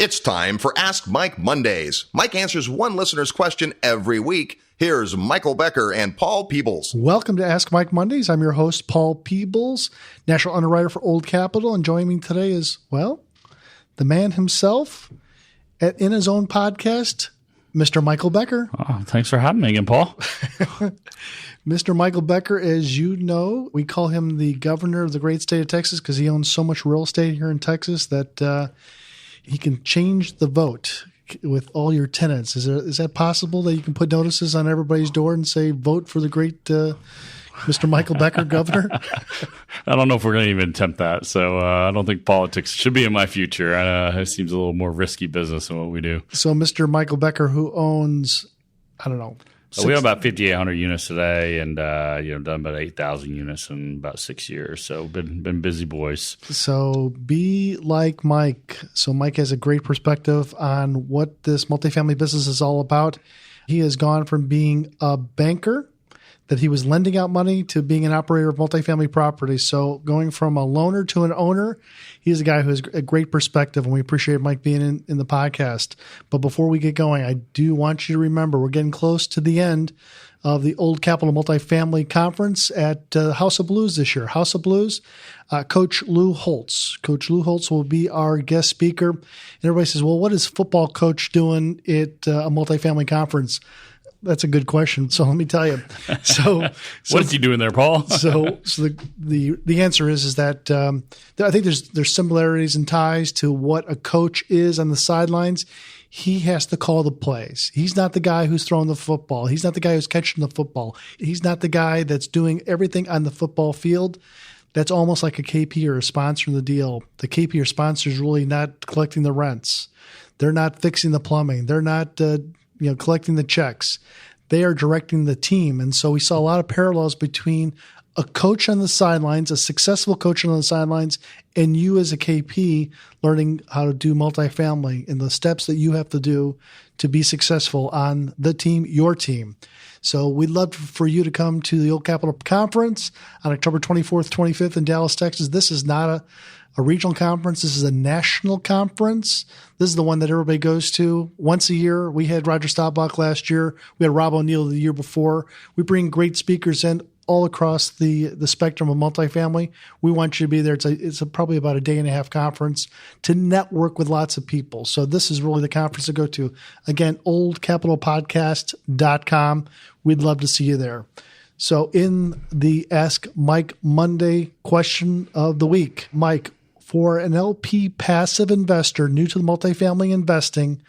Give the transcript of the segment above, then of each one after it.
It's time for Ask Mike Mondays. Mike answers one listener's question every week. Here's Michael Becker and Paul Peebles. Welcome to Ask Mike Mondays. I'm your host, Paul Peebles, National Underwriter for Old Capital. And joining me today is, well, the man himself in his own podcast, Mr. Michael Becker. Oh, thanks for having me again, Paul. Mr. Michael Becker, as you know, we call him the governor of the great state of Texas because he owns so much real estate here in Texas that he can change the vote with all your tenants. Is that possible that you can put notices on everybody's door and say, vote for the great Mr. Michael Becker, governor? I don't know if we're going to even attempt that. So I don't think politics should be in my future. It seems a little more risky business than what we do. So Mr. Michael Becker, who owns, I don't know. We have about 5,800 units today and done about 8,000 units in about 6 years. So been busy boys. So be like Mike. So Mike has a great perspective on what this multifamily business is all about. He has gone from being a banker that he was lending out money to being an operator of multifamily properties. So going from a loaner to an owner, he's a guy who has a great perspective, and we appreciate Mike being in the podcast. But before we get going, I do want you to remember we're getting close to the end of the Old Capital Multifamily Conference at House of Blues this year. House of Blues, Coach Lou Holtz. Coach Lou Holtz will be our guest speaker. And everybody says, well, what is football coach doing at a multifamily conference? That's a good question. So let me tell you. So what is he doing there, Paul? so the answer is that I think there's similarities and ties to what a coach is on the sidelines. He has to call the plays. He's not the guy who's throwing the football. He's not the guy who's catching the football. He's not the guy that's doing everything on the football field. That's almost like a KP or a sponsor in the deal. The KP or sponsor is really not collecting the rents. They're not fixing the plumbing. They're not collecting the checks. They are directing the team. And so we saw a lot of parallels between a coach on the sidelines, a successful coach on the sidelines, and you as a KP learning how to do multifamily and the steps that you have to do to be successful on the team, your team. So we'd love for you to come to the Old Capital Conference on October 24th, 25th in Dallas, Texas. This is not a regional conference. This is a national conference. This is the one that everybody goes to once a year. We had Roger Staubach last year. We had Rob O'Neill the year before. We bring great speakers in all across the spectrum of multifamily. We want you to be there. It's probably about a day and a half conference to network with lots of people. So this is really the conference to go to. Again, oldcapitalpodcast.com. We'd love to see you there. So in the Ask Mike Monday question of the week, Mike, for an LP passive investor new to the multifamily investing,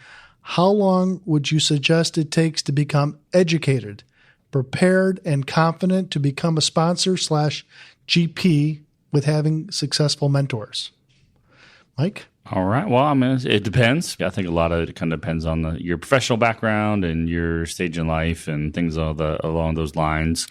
how long would you suggest it takes to become educated, prepared, and confident to become a sponsor / GP with having successful mentors? Mike? All right. Well, I mean, it depends. I think a lot of it kind of depends on your professional background and your stage in life and things along those lines.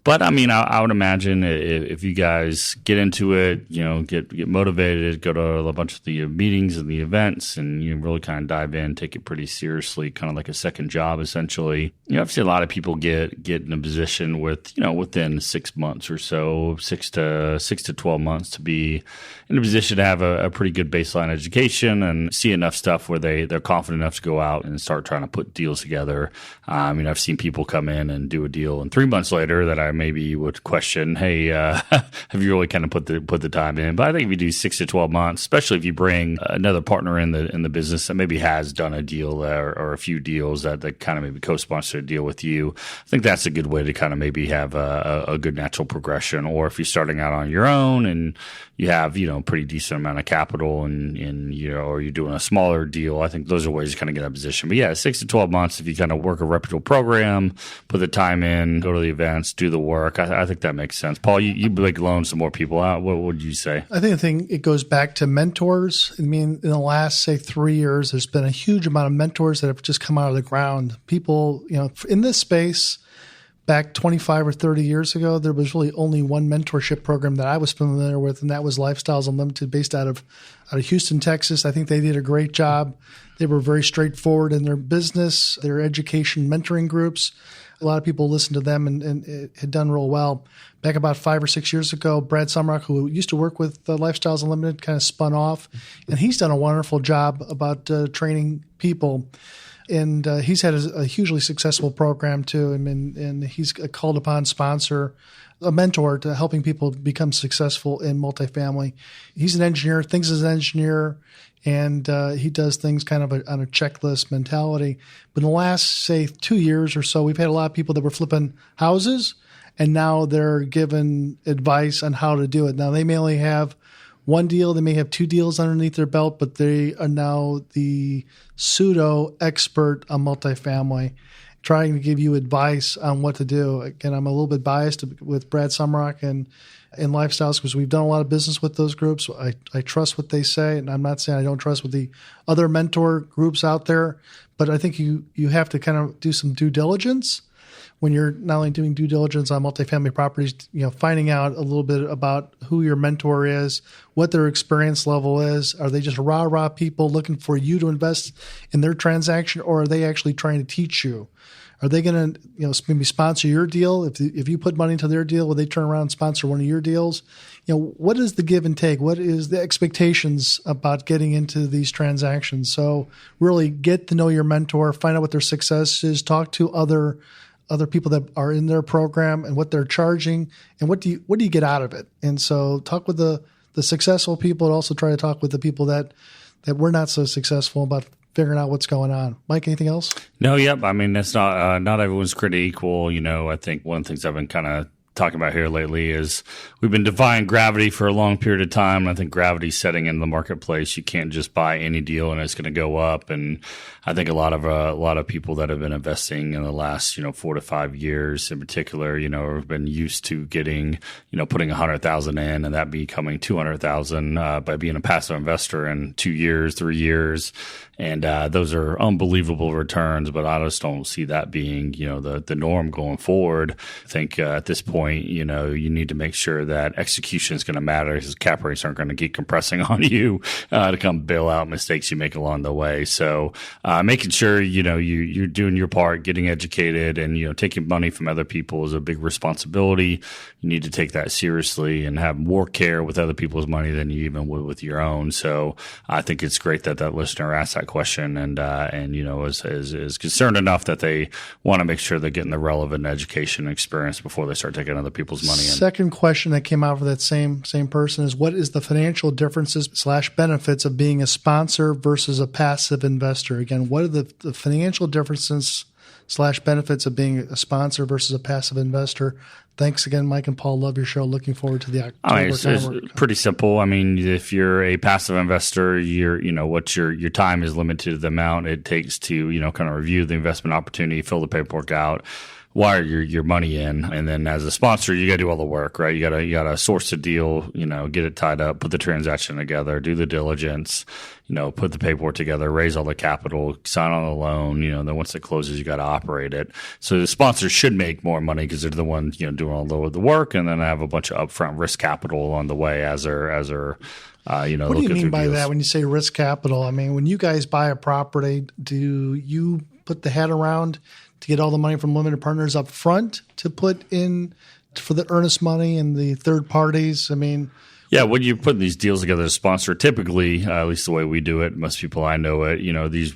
But I mean, I would imagine if you guys get into it, get motivated, go to a bunch of the meetings and the events, and you really kind of dive in, take it pretty seriously, kind of like a second job, essentially. I've seen a lot of people get in a position within 6 months or so, 6 to 12 months to be in a position to have a pretty good baseline education and see enough stuff where they're confident enough to go out and start trying to put deals together. I've seen people come in and do a deal, and 3 months later that I maybe would question, hey, have you really kind of put the time in? But I think if you do 6 to 12 months, especially if you bring another partner in the business that maybe has done a deal or a few deals that kind of maybe co-sponsor a deal with you, I think that's a good way to kind of maybe have a good natural progression. Or if you're starting out on your own and you have, a pretty decent amount of capital and or you're doing a smaller deal, I think those are ways to kind of get in that position. But yeah, 6 to 12 months, if you kind of work a reputable program, put the time in, go to the events, do the work, I think that makes sense. Paul, you like loan some more people out. What would you say? I think it goes back to mentors. I mean, in the last, say, 3 years, there's been a huge amount of mentors that have just come out of the ground. People, in this space, back 25 or 30 years ago, there was really only one mentorship program that I was familiar with, and that was Lifestyles Unlimited, based out of Houston, Texas. I think they did a great job. They were very straightforward in their business, their education mentoring groups. A lot of people listened to them, and it had done real well. Back about 5 or 6 years ago, Brad Sumrock, who used to work with Lifestyles Unlimited, kind of spun off, and he's done a wonderful job about training people. And he's had a hugely successful program too, and he's a called upon sponsor, a mentor to helping people become successful in multifamily. He's an engineer, thinks as an engineer, and he does things kind of on a checklist mentality. But in the last, say, 2 years or so, we've had a lot of people that were flipping houses, and now they're given advice on how to do it. Now, they may only have one deal, they may have 2 deals underneath their belt, but they are now the pseudo expert on multifamily, trying to give you advice on what to do. Again, I'm a little bit biased with Brad Sumrock and Lifestyles because we've done a lot of business with those groups. I trust what they say, and I'm not saying I don't trust with the other mentor groups out there, but I think you have to kind of do some due diligence when you're not only doing due diligence on multifamily properties, finding out a little bit about who your mentor is, what their experience level is. Are they just rah-rah people looking for you to invest in their transaction, or are they actually trying to teach you? Are they going to, maybe sponsor your deal? If you put money into their deal, will they turn around and sponsor one of your deals? What is the give and take? What is the expectations about getting into these transactions? So really get to know your mentor, find out what their success is, talk to other people that are in their program and what they're charging and what do you get out of it. And so talk with the successful people, and also try to talk with the people that were not so successful about figuring out what's going on. Mike, anything else? No, yep. I mean, it's not everyone's created equal. I think one of the things I've been kind of talking about here lately is we've been defying gravity for a long period of time. I think gravity's setting in the marketplace. You can't just buy any deal and it's going to go up. And I think a lot of people that have been investing in the last 4 to 5 years in particular, have been used to getting putting 100,000 in and that becoming 200,000 by being a passive investor in 2 years, 3 years. And those are unbelievable returns, but I just don't see that being, the norm going forward. I think at this point, you need to make sure that execution is going to matter, because cap rates aren't going to keep compressing on you to come bail out mistakes you make along the way. So making sure, you're doing your part, getting educated, and, taking money from other people is a big responsibility. You need to take that seriously and have more care with other people's money than you even would with your own. So I think it's great that listener asked that question and is concerned enough that they want to make sure they're getting the relevant education and experience before they start taking other people's money in. Second question that came out for that same person is, what is the financial differences / benefits of being a sponsor versus a passive investor? Again, what are the financial differences / benefits of being a sponsor versus a passive investor? Thanks again, Mike and Paul. Love your show. Looking forward to the October. It's pretty simple. I mean, if you're a passive investor, your time is limited to the amount it takes to, kind of review the investment opportunity, fill the paperwork out, wire your money in, and then as a sponsor, you got to do all the work, right? You got to source the deal, get it tied up, put the transaction together, do the diligence, put the paperwork together, raise all the capital, sign on the loan, then once it closes, you got to operate it. So the sponsors should make more money because they're the ones, doing all the work, and then have a bunch of upfront risk capital along the way as they're what do you mean by deals. That when you say risk capital? I mean, when you guys buy a property, do you put the hat around to get all the money from limited partners up front to put in for the earnest money and the third parties? I mean, yeah, when you put these deals together as a sponsor, typically, at least the way we do it, most people I know it,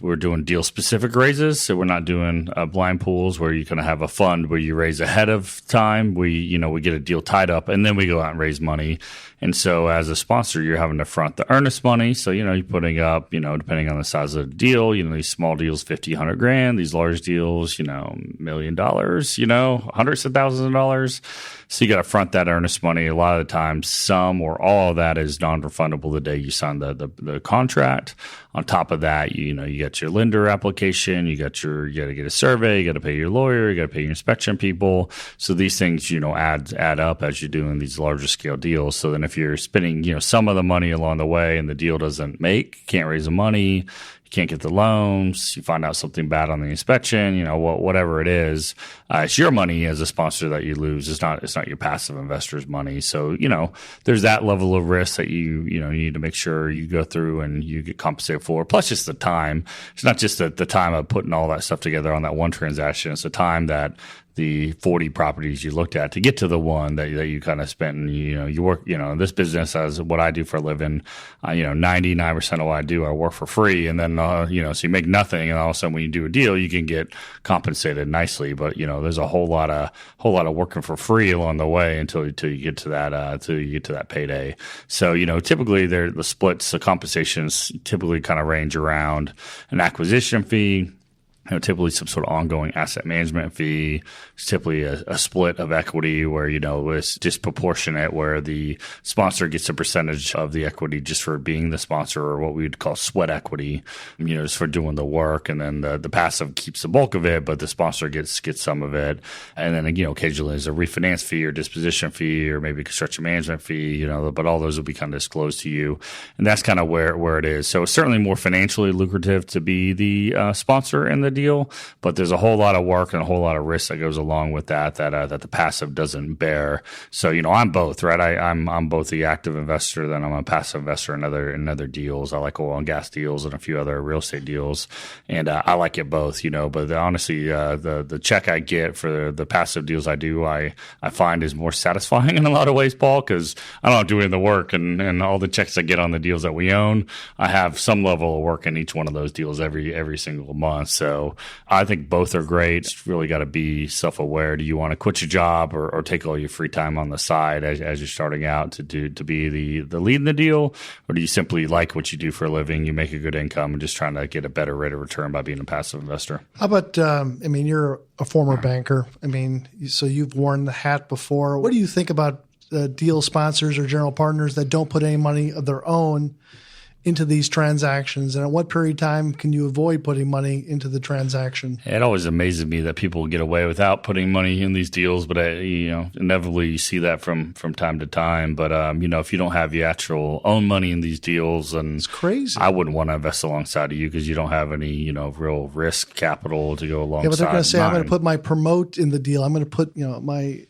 we're doing deal specific raises. So we're not doing blind pools where you kind of have a fund where you raise ahead of time. We get a deal tied up and then we go out and raise money. And so as a sponsor, you're having to front the earnest money. So, you're putting up, depending on the size of the deal, these small deals, 50, 100 grand, these large deals, $1 million, hundreds of thousands of dollars. So you got to front that earnest money. A lot of the times, some or all of that is non-refundable the day you sign the contract. on top of that, you got your lender application, you got to get a survey, you got to pay your lawyer, you got to pay your inspection people. So these things, add up as you're doing these larger scale deals. So then if you're spending, some of the money along the way and the deal doesn't make, can't raise the money, can't get the loans, you find out something bad on the inspection, whatever it is, it's your money as a sponsor that you lose. It's not your passive investor's money. So, there's that level of risk that you need to make sure you go through and you get compensated for. Plus just the time. It's not just the time of putting all that stuff together on that one transaction. It's the time that the 40 properties you looked at to get to the one that you kind of spent. And, you work, this business as what I do for a living, 99% of what I do, I work for free. And then, so you make nothing. And all of a sudden when you do a deal, you can get compensated nicely. But, there's a whole lot of working for free along the way until you get to that payday. So, typically the splits, the compensations typically kind of range around an acquisition fee, typically some sort of ongoing asset management fee. It's typically a split of equity where, it's disproportionate, where the sponsor gets a percentage of the equity just for being the sponsor, or what we would call sweat equity, just for doing the work. And then the passive keeps the bulk of it, but the sponsor gets some of it. And then, occasionally there's a refinance fee or disposition fee or maybe construction management fee, but all those will be kind of disclosed to you. And that's kind of where it is. So it's certainly more financially lucrative to be the sponsor in the deal, but there's a whole lot of work and a whole lot of risk that goes along with that the passive doesn't bear. So I'm both, right? I'm both the active investor, then I'm a passive investor in other deals. I like oil and gas deals and a few other real estate deals, and I like it both, But honestly, the check I get for the passive deals I do, I find is more satisfying in a lot of ways, Paul, because I don't have to do any of the work, and all the checks I get on the deals that we own, I have some level of work in each one of those deals every single month. So I think both are great. It's really got to be self-aware. Do you want to quit your job or take all your free time on the side as you're starting out to be the lead in the deal? Or do you simply like what you do for a living? You make a good income and just trying to get a better rate of return by being a passive investor? How about, you're a former banker. So you've worn the hat before. What do you think about deal sponsors or general partners that don't put any money of their own into these transactions, and at what period of time can you avoid putting money into the transaction? It always amazes me that people get away without putting money in these deals, but inevitably you see that from time to time. But if you don't have your actual own money in these deals, and it's crazy, I wouldn't want to invest alongside of you because you don't have any real risk capital to go alongside. Yeah, but they're going to say, mine. I'm going to put my promote in the deal. I'm going to put my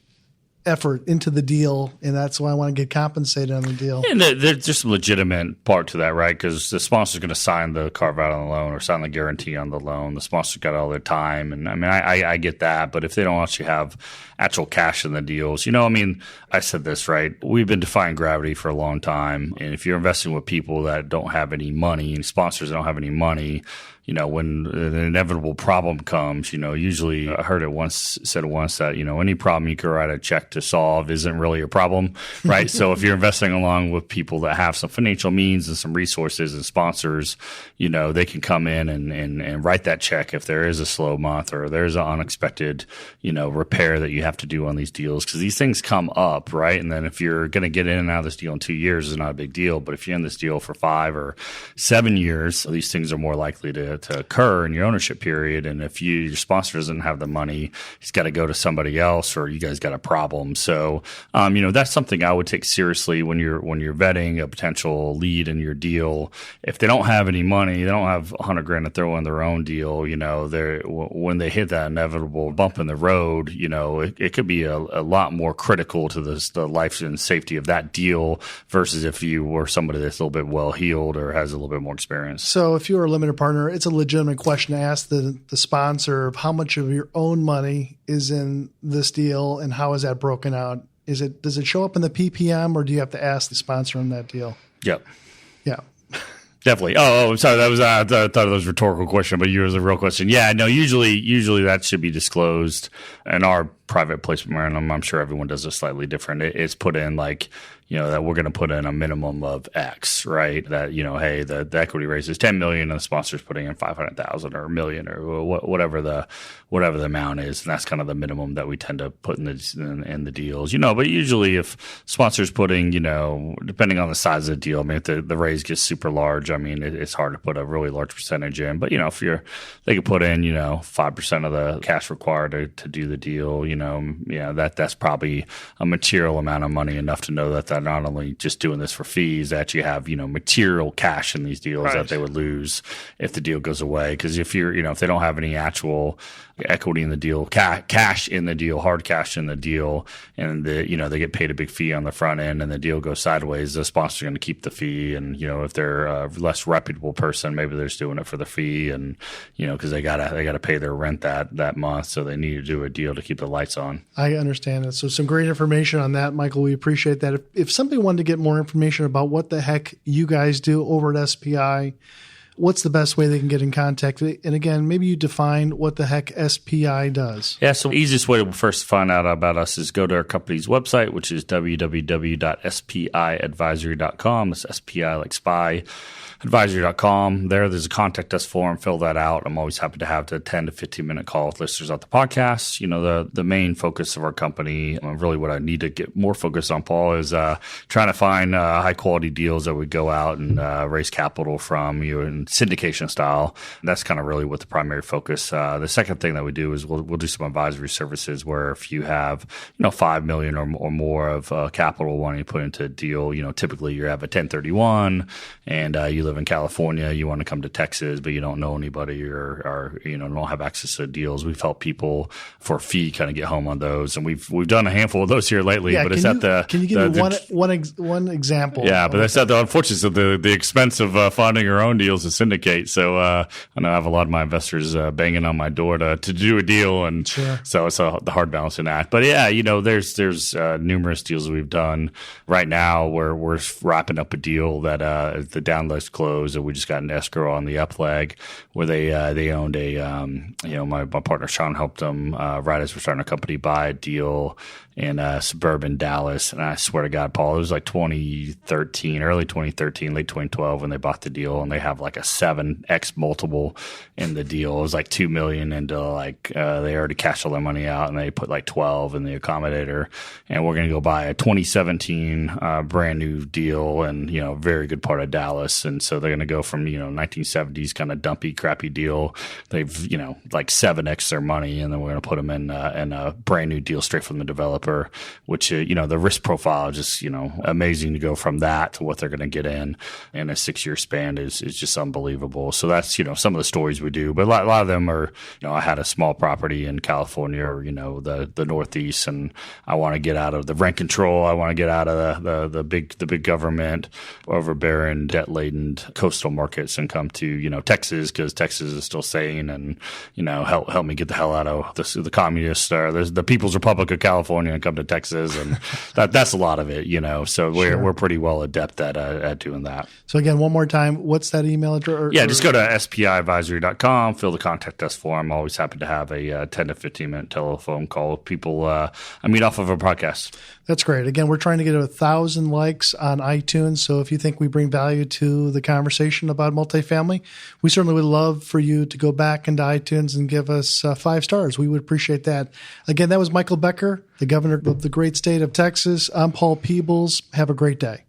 effort into the deal, and that's why I want to get compensated on the deal. And there's just a legitimate part to that, right? Because the sponsor's going to sign the carve out on the loan or sign the guarantee on the loan. The sponsor's got all their time, and I get that. But if they don't actually have actual cash in the deals, I said this, right? We've been defying gravity for a long time, and if you're investing with people that don't have any money and sponsors that don't have any money, when the inevitable problem comes, usually I heard it said once that, any problem you can write a check to solve isn't really a problem, right? So if you're investing along with people that have some financial means and some resources and sponsors, they can come in and write that check if there is a slow month or there's an unexpected, repair that you have to do on these deals, because these things come up, right? And then if you're going to get in and out of this deal in 2 years, it's not a big deal. But if you're in this deal for 5 or 7 years, these things are more likely to occur in your ownership period. And if your sponsor doesn't have the money, he's got to go to somebody else, or you guys got a problem. So, that's something I would take seriously when you're vetting a potential lead in your deal. If they don't have any money, they don't have $100,000 to throw in their own deal, when they hit that inevitable bump in the road, it could be a lot more critical to the life and safety of that deal versus if you were somebody that's a little bit well-heeled or has a little bit more experience. So if you're a limited partner, it's a legitimate question to ask the sponsor of how much of your own money is in this deal and how is that broken out? Does it show up in the PPM, or do you have to ask the sponsor on that deal? Yep. Yeah. Definitely. Oh, sorry. That was I thought it was a rhetorical question, but yours is a real question. Yeah, no. Usually that should be disclosed. And our private placement memorandum, I'm sure everyone does it slightly different. It's put in like, that we're going to put in a minimum of X, right? That, hey, the equity raise is 10 million and the sponsor's putting in 500,000 or a million or whatever the amount is. And that's kind of the minimum that we tend to put in the deals, but usually if sponsors putting, depending on the size of the deal, I mean, if the raise gets super large, I mean, it's hard to put a really large percentage in, but if they could put in, 5% of the cash required to do the deal, that's probably a material amount of money, enough to know that they're not only just doing this for fees, they actually have, material cash in these deals that they would lose if the deal goes away. Because if if they don't have any actual equity in the deal, cash in the deal, hard cash in the deal, and they get paid a big fee on the front end and the deal goes sideways, the sponsor's going to keep the fee. And, if they're a less reputable person, maybe they're just doing it for the fee and, because they gotta pay their rent that month. So they need to do a deal to keep the lights on. I understand it. So some great information on that, Michael. We appreciate that. If somebody wanted to get more information about what the heck you guys do over at SPI, what's the best way they can get in contact? And again, maybe you define what the heck SPI does. Yeah, so the easiest way to first find out about us is go to our company's website, which is www.spiadvisory.com. It's SPI like spy. Advisory.com. There's a contact us form. Fill that out. I'm always happy to have the 10 to 15 minute call with listeners on the podcast. The main focus of our company, really what I need to get more focus on, Paul, is trying to find high quality deals that we go out and raise capital from in syndication style. And that's kind of really what the primary focus. The second thing that we do is we'll do some advisory services where if you have $5 million or more of capital wanting to put into a deal, typically you have a 1031 and you live in California, you want to come to Texas, but you don't know anybody or don't have access to deals. We've helped people for a fee kind of get home on those, and we've done a handful of those here lately. Yeah, but it's at the can you give me one example? Yeah, but that's at the unfortunately the expense of finding your own deals to syndicate. So I know I have a lot of my investors banging on my door to do a deal, and sure. So it's the hard balancing act. But yeah, there's numerous deals we've done right now where we're wrapping up a deal that the downlist closed, and we just got an escrow on the up leg where they owned my partner Sean helped them right as we're starting a company buy a deal in suburban Dallas. And I swear to God, Paul, it was like 2013, early 2013, late 2012 when they bought the deal, and they have like a 7x multiple in the deal. It was like $2 million into they already cashed all their money out, and they put like 12 in the accommodator. And we're going to go buy a 2017 brand new deal and, very good part of Dallas. And so they're going to go from, 1970s kind of dumpy, crappy deal. They've, like 7x their money, and then we're going to put them in a brand new deal straight from the developer, which, the risk profile is just, amazing to go from that to what they're going to get in a 6-year span is just unbelievable. So that's, some of the stories we do, but a lot of them are, I had a small property in California or, the Northeast, and I want to get out of the rent control. I want to get out of the big government, overbearing, debt-laden coastal markets and come to, Texas, because Texas is still sane, and, help me get the hell out of the communist, the People's Republic of California, and come to Texas. And that's a lot of it, so we're pretty well adept at doing that. So again, one more time, what's that email address? Just go to spiadvisory.com, fill the contact us form. I'm always happy to have a 10 to 15 minute telephone call with people I meet off of a podcast. That's great. Again, we're trying to get 1,000 likes on iTunes. So if you think we bring value to the conversation about multifamily, we certainly would love for you to go back into iTunes and give us 5 stars. We would appreciate that. Again, that was Michael Becker, the governor of the great state of Texas. I'm Paul Peebles. Have a great day.